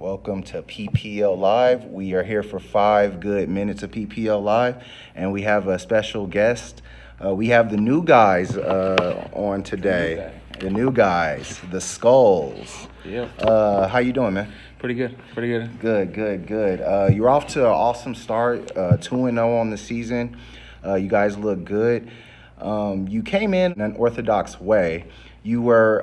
Welcome to PPL Live. We are here for 5 good minutes of PPL Live, and we have a special guest. We have the new guys on today. The new guys, the Skulls. Yeah. How you doing, man? Pretty good. Good. You're off to an awesome start, 2-0 on the season. You guys look good. You came in an unorthodox way. You were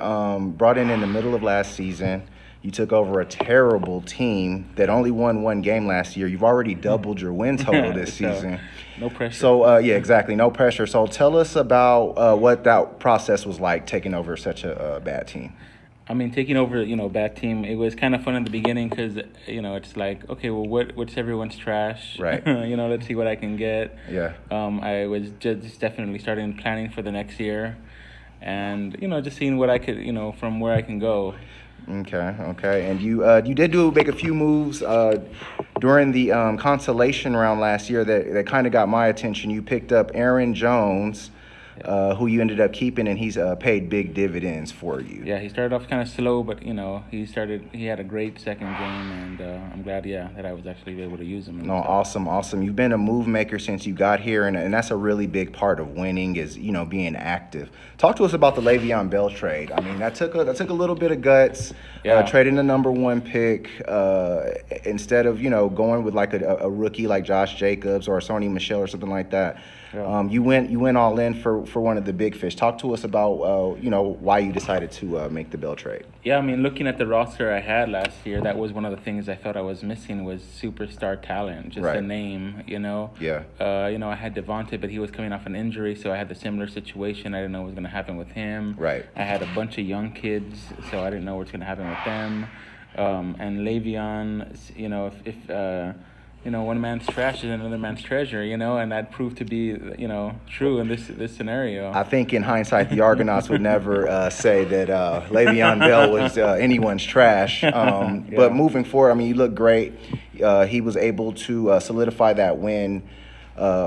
brought in the middle of last season. You took over a terrible team that only won one game last year. You've already doubled your win total this season. No pressure. So, yeah, exactly. No pressure. So tell us about what that process was like, taking over such a bad team. I mean, taking over, bad team, it was kind of fun in the beginning because, it's like, okay, well, what's everyone's trash? Right. Let's see what I can get. Yeah. I was just definitely starting planning for the next year and, just seeing what I could, from where I can go. Okay. And you did make a few moves during the consolation round last year that kind of got my attention. You picked up Aaron Jones, who you ended up keeping, and he's paid big dividends for you. Yeah, he started off kind of slow, but he had a great second game, and I'm glad, that I was actually able to use him. No, awesome. You've been a move maker since you got here, and that's a really big part of winning is being active. Talk to us about the Le'Veon Bell trade. I mean, that took a little bit of guts. Yeah. Trading the number 1 pick instead of going with like a rookie like Josh Jacobs or Sony Michel or something like that. Yeah. You went all in for one of the big fish. Talk to us about why you decided to make the Bell trade. Yeah, I mean, looking at the roster I had last year, that was one of the things I felt I was missing was superstar talent, just a name, Yeah. I had Devontae, but he was coming off an injury, so I had the similar situation. I didn't know what was going to happen with him. Right. I had a bunch of young kids, so I didn't know what's going to happen with them. And Le'Veon, if one man's trash is another man's treasure, and that proved to be, true in this scenario. I think in hindsight, the Argonauts would never say that Le'Veon Bell was anyone's trash. But moving forward, I mean, you look great. He was able to solidify that win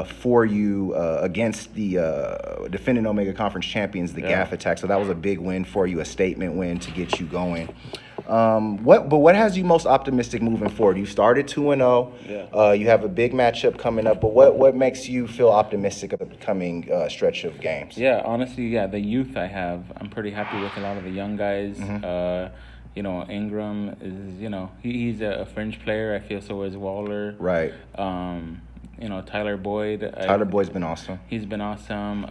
for you against the defending Omega Conference champions, the Gaff Attack. So that was a big win for you, a statement win to get you going. What has you most optimistic moving forward? You started 2-0. Yeah. You have a big matchup coming up, but what makes you feel optimistic about the coming stretch of games? Yeah, honestly, the youth I have, I'm pretty happy with a lot of the young guys. Mm-hmm. Ingram is, he's a fringe player. I feel so is Waller. Right. Tyler Boyd. Tyler Boyd's been awesome. He's been awesome.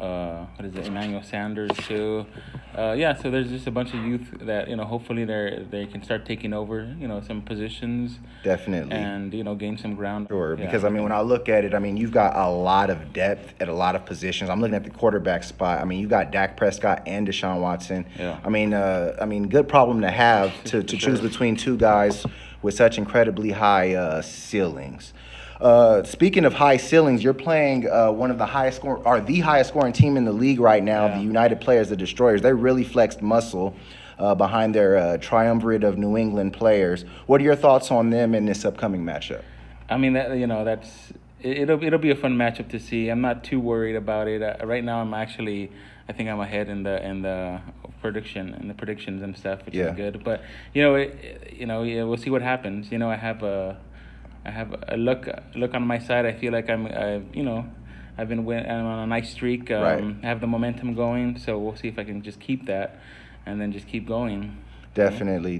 Emmanuel Sanders too. So there's just a bunch of youth that hopefully they can start taking over some positions. Definitely. And gain some ground. Sure, because I mean when I look at it, I mean you've got a lot of depth at a lot of positions. I'm looking at the quarterback spot. I mean you got Dak Prescott and Deshaun Watson. Yeah. I mean good problem to have to choose between two guys with such incredibly high ceilings. Speaking of high ceilings, you're playing one of the highest scoring team in the league right now, the United Players, the Destroyers. They really flexed muscle behind their triumvirate of New England players. What are your thoughts on them in this upcoming matchup? I mean, it'll be a fun matchup to see. I'm not too worried about it. Right now, I think I'm ahead in the predictions and stuff, which is good. But we'll see what happens. I have a look on my side. I feel like I'm on a nice streak. I have the momentum going, so we'll see if I can just keep that, and then just keep going. Definitely.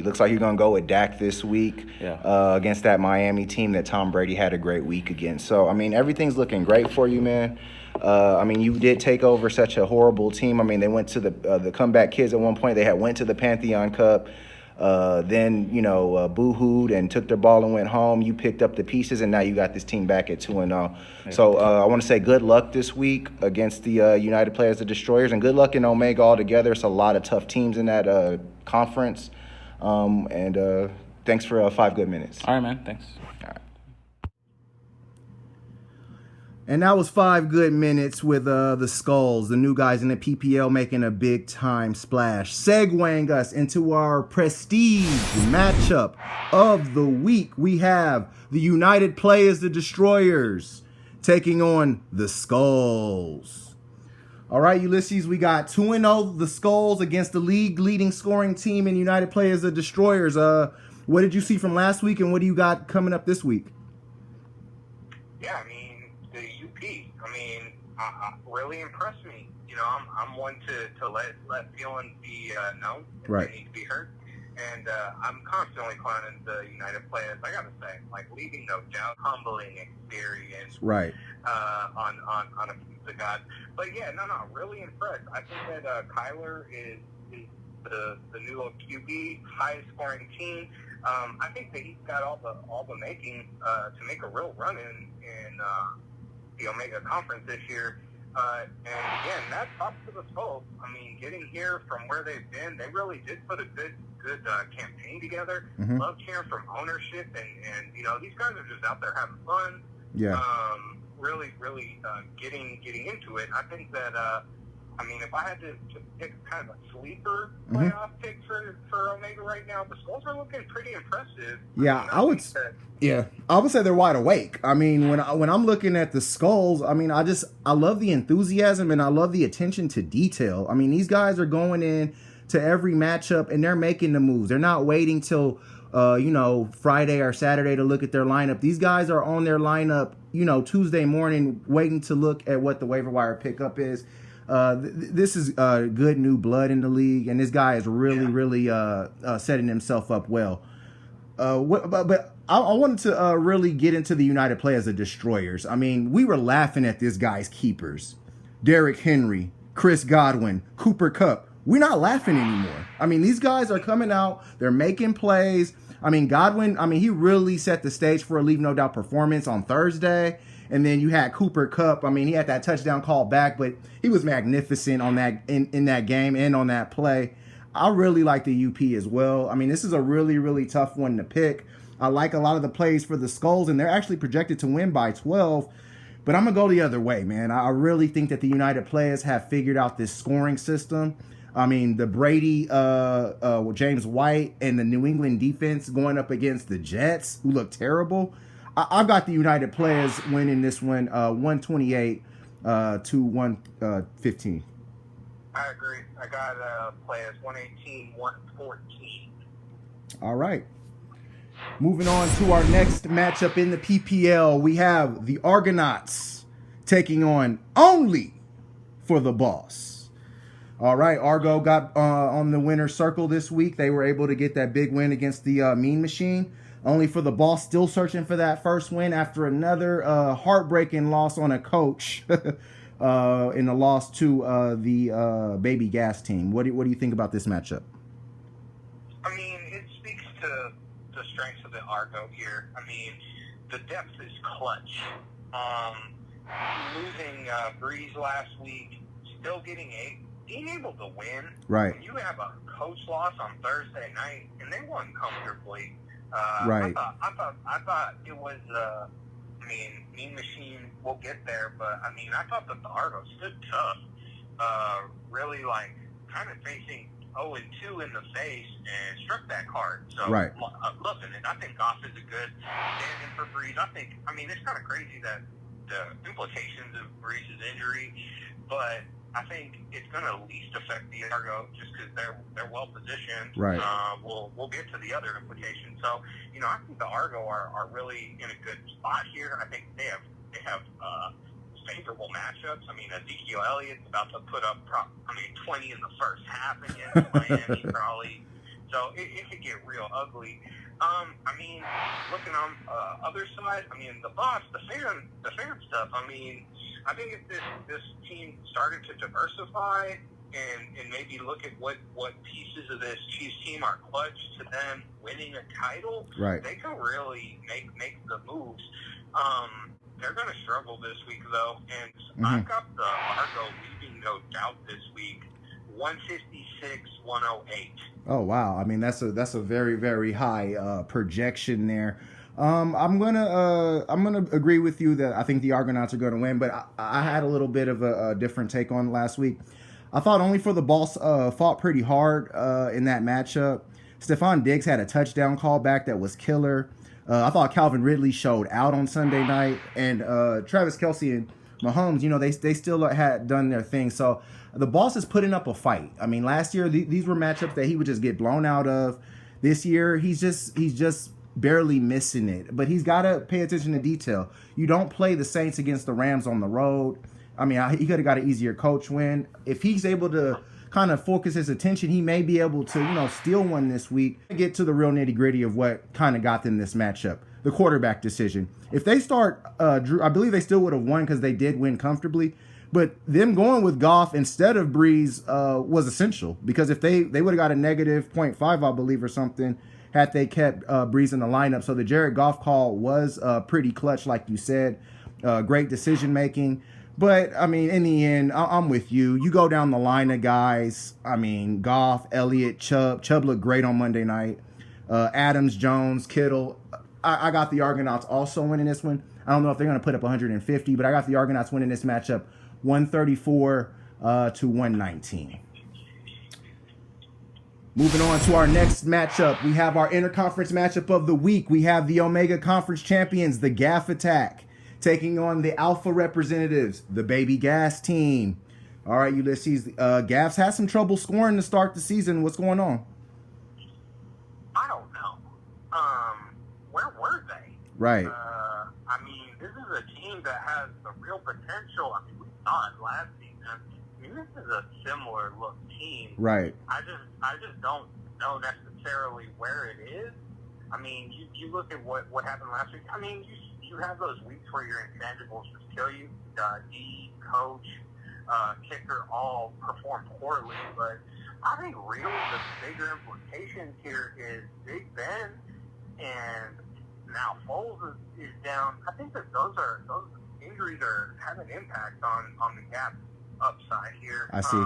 Looks like you're gonna go with Dak this week against that Miami team that Tom Brady had a great week against. So I mean, everything's looking great for you, man. I mean, you did take over such a horrible team. I mean, they went to the Comeback Kids at one point. They went to the Pantheon Cup. Then boo-hooed and took their ball and went home. You picked up the pieces, and now you got this team back at 2-0. So I want to say good luck this week against the United Players, the Destroyers, and good luck in Omega altogether. It's a lot of tough teams in that conference. And thanks for 5 good minutes. All right, man. Thanks. All right. And that was 5 good minutes with the Skulls, the new guys in the PPL making a big-time splash. Segueing us into our prestige matchup of the week, we have the United Players, the Destroyers, taking on the Skulls. All right, Ulysses, we got 2-0, the Skulls, against the league-leading scoring team in United Players, the Destroyers. What did you see from last week, and what do you got coming up this week? Yeah, I mean, the UP, I mean, really impressed me. You know, I'm one to let feelings be known if Right. they need to be heard. And I'm constantly clowning the United players. I gotta say, like, leaving no doubt, humbling experience. Right. On a few of the guys. But yeah, no, really impressed. I think that Kyler is the new QB, highest scoring team. I think that he's got all the making to make a real run in the Omega Conference this year. And again, that's up to the Skulls. I mean, getting here from where they've been, they really did put a good campaign together. Mm-hmm. Love hearing from ownership, and you know, these guys are just out there having fun. Yeah. Really getting into it. I think that I mean, if I had to pick kind of a sleeper playoff pick for Omega right now, the Skulls are looking pretty impressive. Yeah, I would say they're wide awake. I mean, when I'm looking at the Skulls, I mean, I love the enthusiasm and I love the attention to detail. I mean, these guys are going in to every matchup and they're making the moves. They're not waiting till Friday or Saturday to look at their lineup. These guys are on their lineup, Tuesday morning, waiting to look at what the waiver wire pickup is. This is good new blood in the league, and this guy is really setting himself up well. But I wanted to really get into the United players as destroyers. I mean, we were laughing at this guy's keepers. Derrick Henry, Chris Godwin, Cooper Kupp. We're not laughing anymore. I mean, these guys are coming out. They're making plays. I mean, Godwin, he really set the stage for a Leave No Doubt performance on Thursday. And then you had Cooper Kupp. I mean, he had that touchdown call back, but he was magnificent on that in that game and on that play. I really like the UP as well. I mean, this is a really tough one to pick. I like a lot of the plays for the Skulls, and they're actually projected to win by 12. But I'm going to go the other way, man. I really think that the United players have figured out this scoring system. I mean, the Brady, James White, and the New England defense going up against the Jets, who look terrible. I've got the United players winning this one, 128 to 115. I agree. I got players 118, 114. All right. Moving on to our next matchup in the PPL, we have the Argonauts taking on Only for the Boss. All right, Argo got on the winner's circle this week. They were able to get that big win against the Mean Machine. Only for the Boss still searching for that first win after another heartbreaking loss on a coach in a loss to the Baby Gas team. What do you think about this matchup? I mean, it speaks to the strengths of the Argo here. I mean, the depth is clutch. Losing Breeze last week, still being able to win. Right. When you have a coach loss on Thursday night, and they won comfortably. Right. I thought it was. Mean Machine will get there, but I thought that the Argo stood tough. Really, like, kind of facing 0-2 in the face and struck that card. So, right. Loving it. I think Goff is a good stand-in for Breeze. It's kind of crazy that the implications of Breeze's injury, but I think it's going to least affect the Argo just because they're well positioned. Right. We'll get to the other implications. So, I think the Argo are really in a good spot here. I think they have favorable matchups. Ezekiel Elliott's about to put up 20 in the first half against Miami probably. So it could get real ugly. Looking on other side, the Boss, the fan stuff. I think if this team started to diversify and maybe look at what pieces of this Chiefs team are clutch to them winning a title, right, they can really make the moves. They're going to struggle this week, though, and I've got the Argo leaving no doubt this week, 156-108. Oh wow! That's a very very high projection there. I'm gonna agree with you that I think the Argonauts are going to win, but I had a little bit of a different take on last week. I thought Only for the Boss fought pretty hard in that matchup. Stephon Diggs had a touchdown call back that was killer. I thought Calvin Ridley showed out on Sunday night, and Travis Kelce and Mahomes, they still had done their thing. So the Boss is putting up a fight. Last year these were matchups that he would just get blown out of. This year, he's just barely missing it. But he's got to pay attention to detail. You don't play the Saints against the Rams on the road. I mean, he could have got an easier coach win. If he's able to kind of focus his attention, he may be able to, steal one this week. Get to the real nitty-gritty of what kind of got them this matchup. The quarterback decision. If they start Drew, I believe they still would have won because they did win comfortably. But them going with Goff instead of Breeze was essential, because if they would have got a negative 0.5, I believe, or something, had they kept Breeze in the lineup. So the Jared Goff call was pretty clutch, like you said. Great decision making. But, I mean, in the end, I'm with you. You go down the line of guys. I mean, Goff, Elliott, Chubb. Chubb looked great on Monday night. Adams, Jones, Kittle. I got the Argonauts also winning this one. I don't know if they're going to put up 150, but I got the Argonauts winning this matchup 134 to 119. Moving on to our next matchup, we have our interconference matchup of the week. We have the Omega Conference champions, the Gaff Attack, taking on the Alpha representatives, the Baby Gas team. All right, Ulysses, Gaff's had some trouble scoring to start the season. What's going on? I don't know. Where were they? Right. I mean, this is a team that has the real potential. I mean, we saw it last season. I mean, this is a similar look team. Right. I just don't know necessarily where it is. I mean, you look at what happened last week. I mean, you have those weeks where your intangibles just kill you. D, coach, kicker all perform poorly. But I think really the bigger implications here is Big Ben and now Foles is down. I think that those injuries are having an impact on the Gap upside here. I see.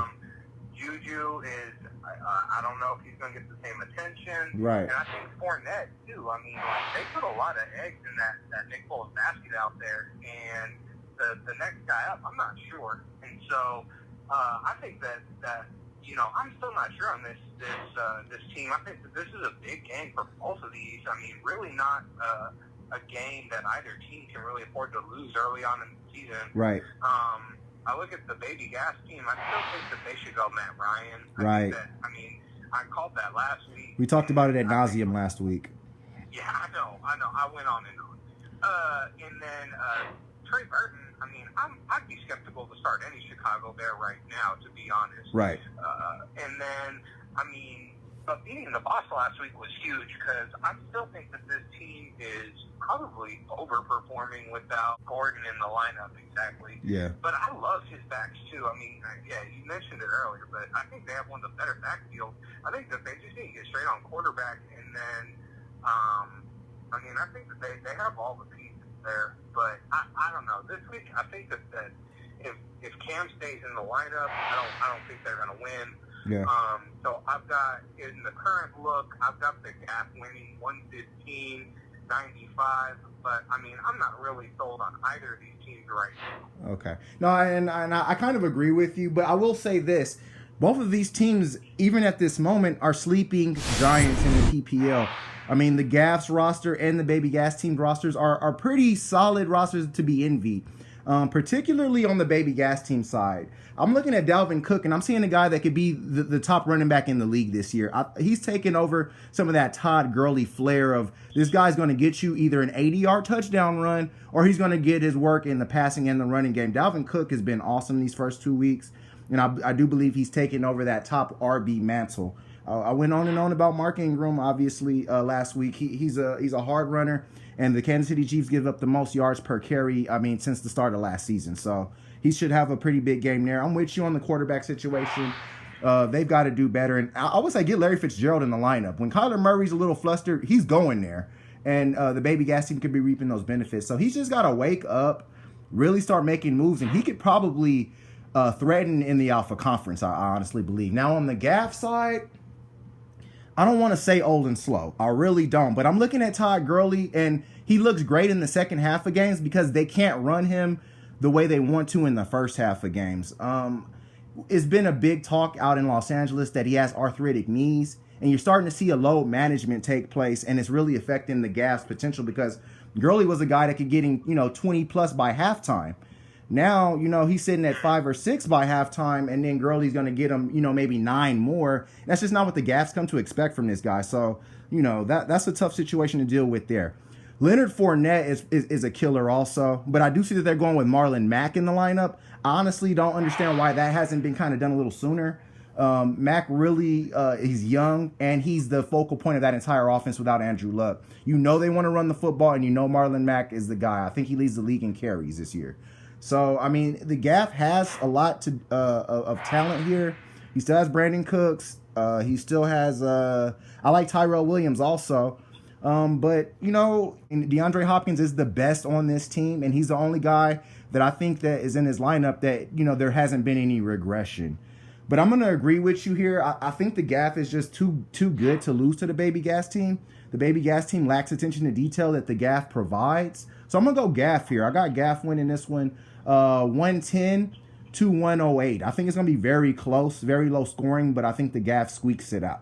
Juju is, I don't know if he's going to get the same attention. Right. And I think Fournette, too. I mean, like, they put a lot of eggs in that Nick Foles basket out there. And the next guy up, I'm not sure. And so I think that I'm still not sure on this team. I think that this is a big game for both of these. I mean, really not a game that either team can really afford to lose early on in the season. Right. I look at the Baby Gas team. I still think that they should go Matt Ryan. Right. I called that last week. We talked about it ad nauseum last week. Yeah, I know. I went on and on. And then Trey Burton. I mean, I'd be skeptical to start any Chicago Bear right now, to be honest. Right. And then, I mean, but beating the Boss last week was huge, because I still think that this team is probably overperforming without Gordon in the lineup exactly. Yeah. But I love his backs too. I mean, yeah, you mentioned it earlier, but I think they have one of the better backfields. I think that they just need to get straight on quarterback, and then, I mean, I think that they have all the pieces there, but I don't know. This week, I think that if Cam stays in the lineup, I don't think they're going to win. Yeah. So I've got, in the current look, I've got the Gap winning 115-95, but I mean, I'm not really sold on either of these teams right now. Okay. No, and I kind of agree with you, but I will say this. Both of these teams, even at this moment, are sleeping giants in the PPL. I mean, the Gaff's roster and the Baby Gas team rosters are pretty solid rosters to be envied, particularly on the Baby Gas team side. I'm looking at Dalvin Cook, and I'm seeing a guy that could be the top running back in the league this year. He's taken over some of that Todd Gurley flair of this guy's going to get you either an 80-yard touchdown run, or he's going to get his work in the passing and the running game. Dalvin Cook has been awesome these first 2 weeks, and I do believe he's taken over that top RB mantle. I went on and on about Mark Ingram, obviously, last week. He's a hard runner, and the Kansas City Chiefs give up the most yards per carry, since the start of last season. So he should have a pretty big game there. I'm with you on the quarterback situation. They've got to do better. And I would say get Larry Fitzgerald in the lineup. When Kyler Murray's a little flustered, he's going there. And the Baby Gas team could be reaping those benefits. So he's just got to wake up, really start making moves, and he could probably threaten in the Alpha Conference, I honestly believe. Now, on the Gaff side, I don't want to say old and slow. I really don't. But I'm looking at Todd Gurley, and he looks great in the second half of games because they can't run him the way they want to in the first half of games. It's been a big talk out in Los Angeles that he has arthritic knees, and you're starting to see a load management take place, and it's really affecting the Gaff's potential because Gurley was a guy that could get him, 20 plus by halftime. Now, he's sitting at 5 or 6 by halftime, and then Gurley's going to get him, maybe 9 more. That's just not what the Gaffs come to expect from this guy. So, that's a tough situation to deal with there. Leonard Fournette is a killer also, but I do see that they're going with Marlon Mack in the lineup. I honestly don't understand why that hasn't been kind of done a little sooner. Mack really, he's young, and he's the focal point of that entire offense without Andrew Luck. They want to run the football, and Marlon Mack is the guy. I think he leads the league in carries this year. So, I mean, the Gaff has a lot of talent here. He still has Brandon Cooks. He still has, I like Tyrell Williams also. But, DeAndre Hopkins is the best on this team, and he's the only guy that I think that is in his lineup that, there hasn't been any regression. But I'm going to agree with you here. I think the Gaff is just too good to lose to the Baby Gas team. The Baby Gas team lacks attention to detail that the Gaff provides. So I'm going to go Gaff here. I got Gaff winning this one 110 to 108. I think it's going to be very close, very low scoring, but I think the Gaff squeaks it out.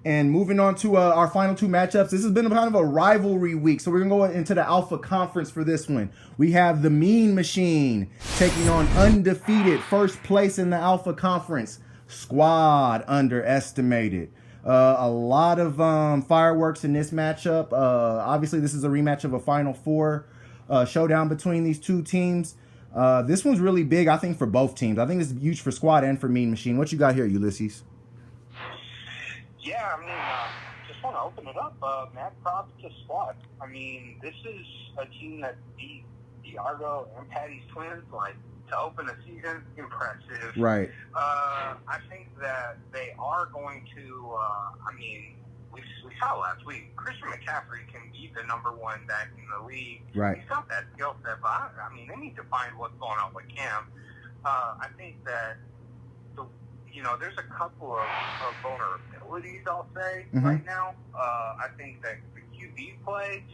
And moving on to our final two matchups, this has been kind of a rivalry week. So we're going to go into the Alpha Conference for this one. We have the Mean Machine taking on undefeated first place in the Alpha Conference, Squad Underestimated. A lot of fireworks in this matchup. Obviously, this is a rematch of a Final Four showdown between these two teams. This one's really big, I think, for both teams. I think this is huge for Squad and for Mean Machine. What you got here, Ulysses? Yeah, I mean, just want to open it up. Mad props to Squad. I mean, this is a team that beat the Argo and Patty's Twins, to open a season, impressive. Right. I think that they are going to, we saw last week, Christian McCaffrey can be the number one back in the league. Right. He's got that skill set, but they need to find what's going on with Cam. I think that there's a couple of vulnerabilities, I'll say, right now. I think that the QB play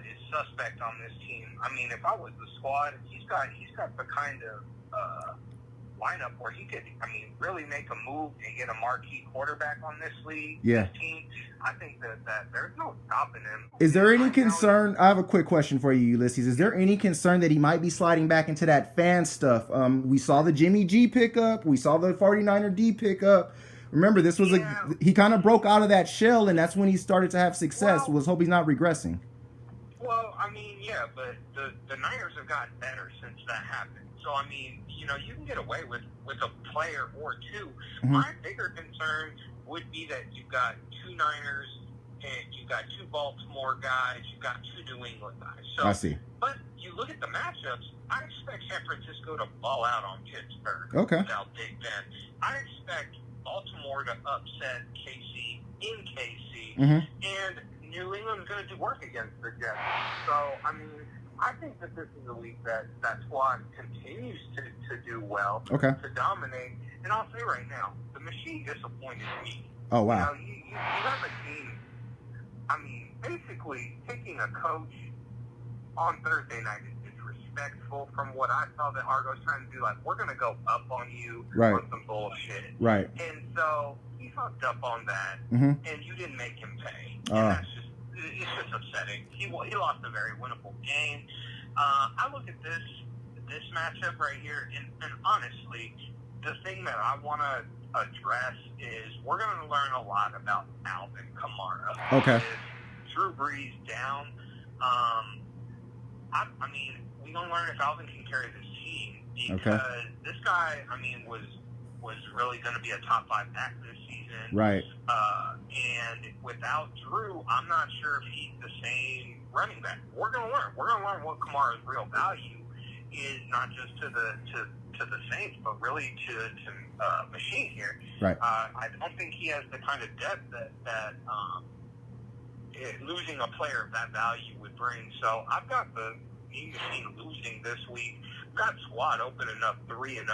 is suspect on this team. If I was the Squad, he's got the kind of lineup where he could, really make a move and get a marquee quarterback on this league. Yeah. This team. I think that there's no stopping him. Is there any concern? I have a quick question for you, Ulysses. Is there any concern that he might be sliding back into that fan stuff? We saw the Jimmy G pickup. We saw the 49er D pickup. Remember, this was he kind of broke out of that shell, and that's when he started to have success. Let's hope he's not regressing. Well, yeah, but the Niners have gotten better since that happened. So, you can get away with a player or two. My bigger concern would be that you've got two Niners and you've got two Baltimore guys, you've got two New England guys. So, I see. But you look at the matchups, I expect San Francisco to ball out on Pittsburgh. Okay. Without Big Ben. I expect Baltimore to upset KC in KC. And New England's going to do work against the Jets. So, I think that this is a week that Squad continues to do well, to dominate. And I'll say right now, the Machine disappointed me. Oh, wow. You have a team, basically taking a coach on Thursday night is disrespectful from what I saw that Argo's trying to do. We're going to go up on you on some bullshit. Right. And so he fucked up on that, and you didn't make him pay. And it's just upsetting. He lost a very winnable game. I look at this matchup right here, and honestly, the thing that I want to address is we're going to learn a lot about Alvin Kamara. Okay. With Drew Brees down. We're going to learn if Alvin can carry this team because this guy, was really going to be a top 5 back this season. Right. And without Drew, I'm not sure if he's the same running back. We're going to learn. We're going to learn what Kamara's real value is, not just to the Saints, but really to Machine here. Right. I don't think he has the kind of depth that losing a player of that value would bring. So I've got the Mean Machine losing this week. I've got Squad opening up 3-0,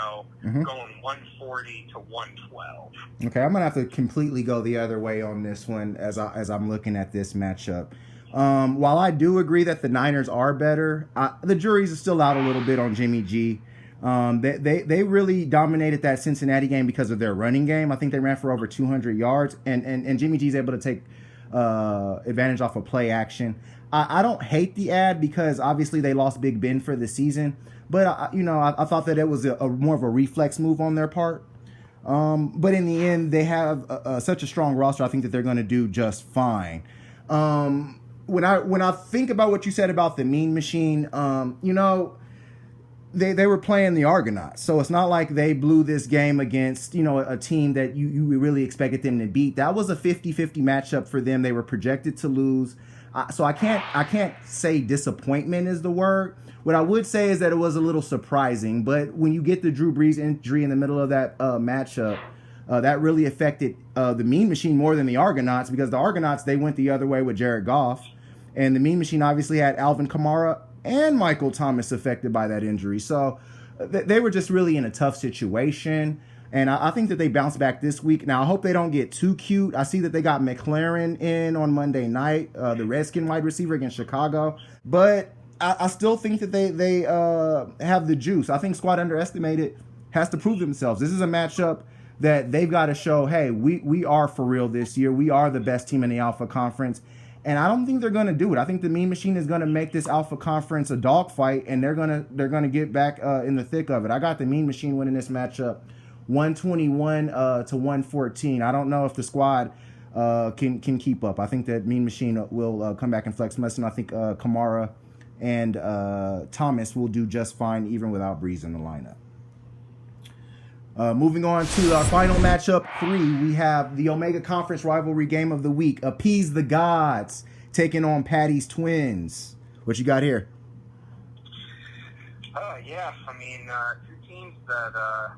going 140 to 112. Okay, I'm gonna have to completely go the other way on this one as I'm looking at this matchup. While I do agree that the Niners are better, the jury's still out a little bit on Jimmy G. They really dominated that Cincinnati game because of their running game. I think they ran for over 200 yards, and Jimmy G's able to take advantage off of play action. I don't hate the ad because obviously they lost Big Ben for the season, but I thought that it was a more of a reflex move on their part. But in the end, they have such a strong roster. I think that they're going to do just fine. When I think about what you said about the Mean Machine, they were playing the Argonauts, so it's not like they blew this game against a team that you really expected them to beat. That was a 50-50 matchup for them. They were projected to lose. So I can't say disappointment is the word. What I would say is that it was a little surprising, but when you get the Drew Brees injury in the middle of that matchup, that really affected the Mean Machine more than the Argonauts, because the Argonauts, they went the other way with Jared Goff, and the Mean Machine obviously had Alvin Kamara and Michael Thomas affected by that injury. So they were just really in a tough situation. And I think that they bounce back this week. Now, I hope they don't get too cute. I see that they got McLaren in on Monday night, the Redskin wide receiver against Chicago. But I still think that they have the juice. I think Squad Underestimated has to prove themselves. This is a matchup that they've got to show, hey, we are for real this year. We are the best team in the Alpha Conference. And I don't think they're going to do it. I think the Mean Machine is going to make this Alpha Conference a dogfight, and they're gonna get back in the thick of it. I got the Mean Machine winning this matchup 121 to 114. I don't know if the Squad can keep up. I think that Mean Machine will come back and flex muscle. I think Kamara and Thomas will do just fine even without Breeze in the lineup. Moving on to our final matchup 3, we have the Omega Conference rivalry game of the week. Appease the Gods taking on Patty's Twins. What you got here? Yeah, I mean, two teams that I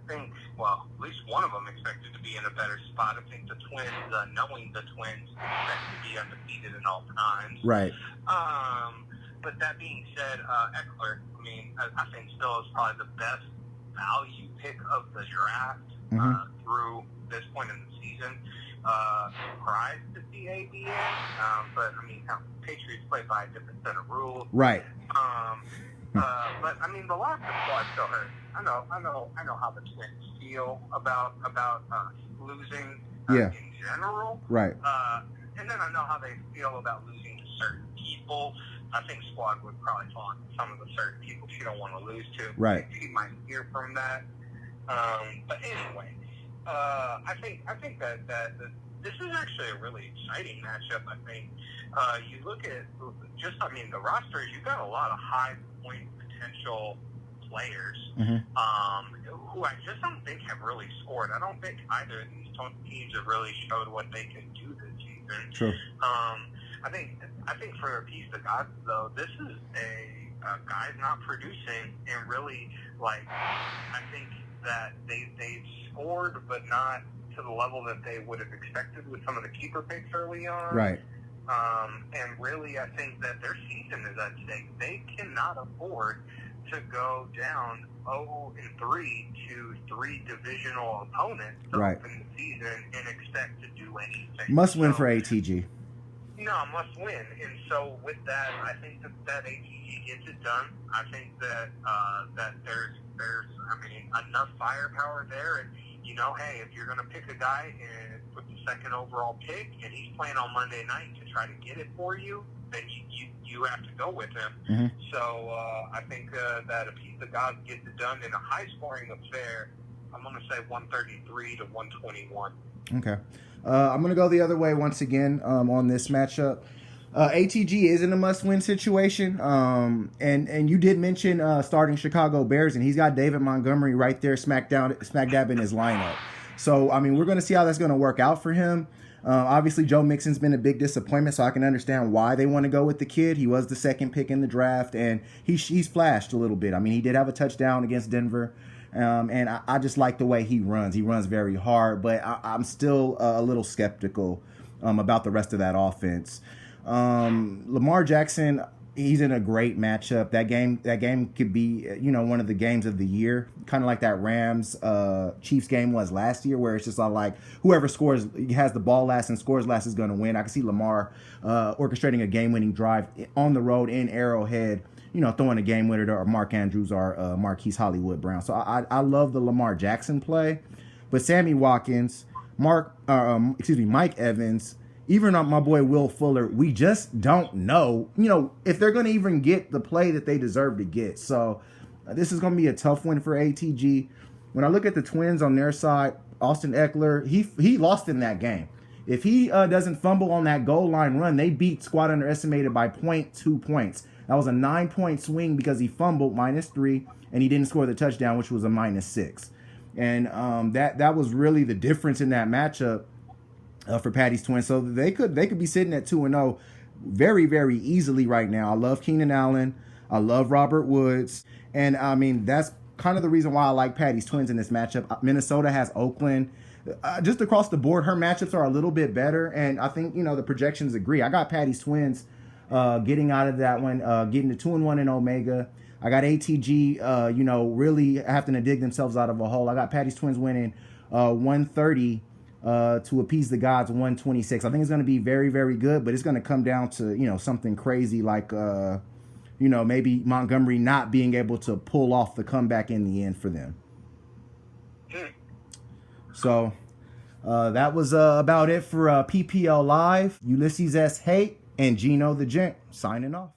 think, well, at least one of them expected to be in a better spot. I think the Twins, knowing the Twins, expect to be undefeated in all times. Right. But that being said, Eckler, I mean, I think still is probably the best value pick of the draft through this point in the season. Surprised to see AB in, but I mean, Patriots play by a different set of rules. Right. But I mean, the loss of Squad still hurts. I know how the Twins feel about losing in general. Right. And then I know how they feel about losing to certain people. I think Squad would probably fall on some of the certain people she don't want to lose to. Right. She might hear from that. But anyway, I think that this is actually a really exciting matchup. I think you look at the rosters. You've got a lot of high point potential players who I just don't think have really scored. I don't think either of these teams have really showed what they can do this season. True. I think for Appease the Gods, though, this is a guys not producing, and really, I think that they've scored, but not to the level that they would have expected with some of the keeper picks early on. Right. And really, I think that their season is at stake. They cannot afford to go down 0-3 to 3 divisional opponents to open the season and expect to do anything. Must win for ATG. No, must win. And so with that, I think that ATG gets it done. I think that that there's enough firepower there. And, hey, if you're going to pick a guy and put the second overall pick and he's playing on Monday night to try to get it for you, then you have to go with him. So I think that Appease the Gods gets it done in a high-scoring affair. I'm going to say 133 to 121. Okay. I'm going to go the other way once again on this matchup. ATG is in a must-win situation. And you did mention starting Chicago Bears, and he's got David Montgomery right there smack dab in his lineup. So, I mean, we're going to see how that's going to work out for him. Obviously, Joe Mixon's been a big disappointment, so I can understand why they want to go with the kid. He was the second pick in the draft, and he's flashed a little bit. I mean, he did have a touchdown against Denver. And I just like the way he runs. He runs very hard, but I'm still a little skeptical about the rest of that offense. Lamar Jackson, he's in a great matchup. That game could be, one of the games of the year, kind of like that Rams Chiefs game was last year, where it's just like whoever has the ball last and scores last is going to win. I can see Lamar orchestrating a game-winning drive on the road in Arrowhead, throwing a game winner to Mark Andrews or Marquise Hollywood Brown. So I love the Lamar Jackson play, but Sammy Watkins, Mike Evans, even my boy Will Fuller, we just don't know, if they're going to even get the play that they deserve to get. So this is going to be a tough one for ATG. When I look at the Twins on their side, Austin Eckler, he lost in that game. If he doesn't fumble on that goal line run, they beat squad underestimated by 0.2 points. That was a 9-point swing because he fumbled -3, and he didn't score the touchdown, which was a -6. And that was really the difference in that matchup for Patty's Twins. So they could be sitting at 2-0 very, very easily right now. I love Keenan Allen. I love Robert Woods. And, I mean, that's kind of the reason why I like Patty's Twins in this matchup. Minnesota has Oakland. Just across the board, her matchups are a little bit better. And I think, the projections agree. I got Patty's Twins getting out of that one, getting to 2-1 in Omega. I got ATG, really having to dig themselves out of a hole. I got Patty's Twins winning 130 to appease the gods, 126. I think it's going to be very, very good, but it's going to come down to, something crazy like, maybe Montgomery not being able to pull off the comeback in the end for them. So that was about it for PPL Live. Ulysses S. Hate and GENO the Gent signing off.